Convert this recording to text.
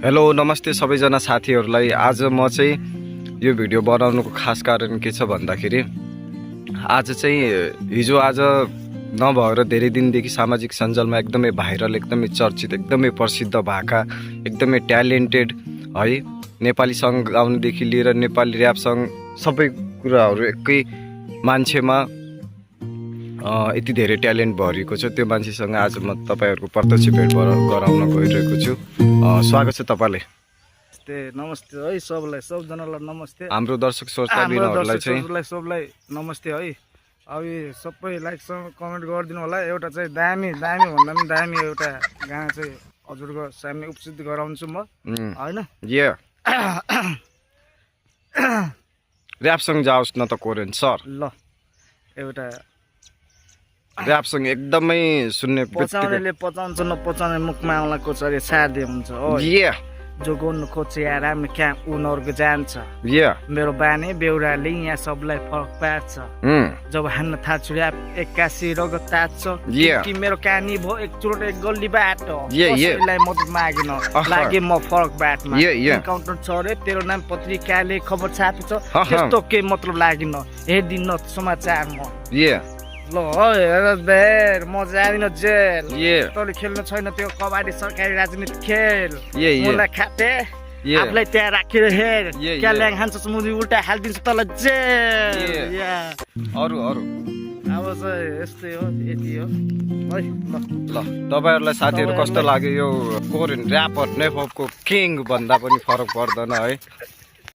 Hello नमस्ते सबैजना साथीहरूलाई। आज म चाहिँ यो भिडियो बनाउनुको खास कारण के छ भन्दाखेरि आज चाहिँ हिजो आज नभएर धेरै दिनदेखि सामाजिक सञ्जालमा एकदमै भाइरल, एकदमै चर्चित, एकदमै प्रसिद्ध भएका, एकदमै ट्यालेन्टेड है नेपाली सङ्ग गाउनुदेखि लिएर नेपाली ऱ्याप सङ्ग सबै कुराहरू एकै मान्छेमा यति धेरै ट्यालेन्ट भरिएको छ। त्यो मान्छेसँग आज म तपाईँहरूको प्रत्यक्ष भेट गराउन गइरहेको छु। स्वागत छ तपाईँलाई। नमस्ते है सबलाई, सबजनालाई नमस्ते। हाम्रो दर्शक श्रोताबिनहरूलाई चाहिँ सबलाई नमस्ते है। अब सबै लाइक कमेन्ट गरिदिनु होला। एउटा चाहिँ दामी दामी भन्दा पनि दामी एउटा गाना चाहिँ हजुरको सामने उपस्थित गराउँछु म हैन। ऱ्याप सङ्ग जाओस् न त कोरेन सर। ल एउटा ऱ्याप सङ्ग एकदमै सुन्ने पचाउनेले पचाउँछ, नपचाउने मुखमा आउला कोचरी साध्य हुन्छ। जो गर्नु खोज्छ या राम्रो काम उनीहरूको जान्छ। मेरो बानी बेउराले यहाँ सबलाई फरक पार्छ। जब हान्न थाल्छु ऱ्याप 81 रगत तात्छ। कि मेरो कहानी भयो एकचोट एक गल्ली बाटो, कसैलाई मद्दत मागेन लागे म फरक बाटमा। इन्काउन्टर छ रे तेरो नाम पत्रिकाले खबर छापेछ, त्यस्तो केही मतलब लागेन हेर्दिन समाचारमा। ल हेर बेर म जादिन जेल। तैँले खेल्नु छैन त्यो कबाडी सरकारी राजनीति खेल। मलाई खाते आफूलाई त्यहाँ राखेर हेर, क्या ल्याङ खान्छ मुभी उल्टा हालिदिन्छ तल जेल। अरू अब चाहिँ यस्तै हो, यति हो है। ल तपाईँहरूलाई साथीहरू कस्तो लाग्यो यो कोरियन ऱ्यापर नेपको किङ भन्दा पनि फरक पर्दैन है।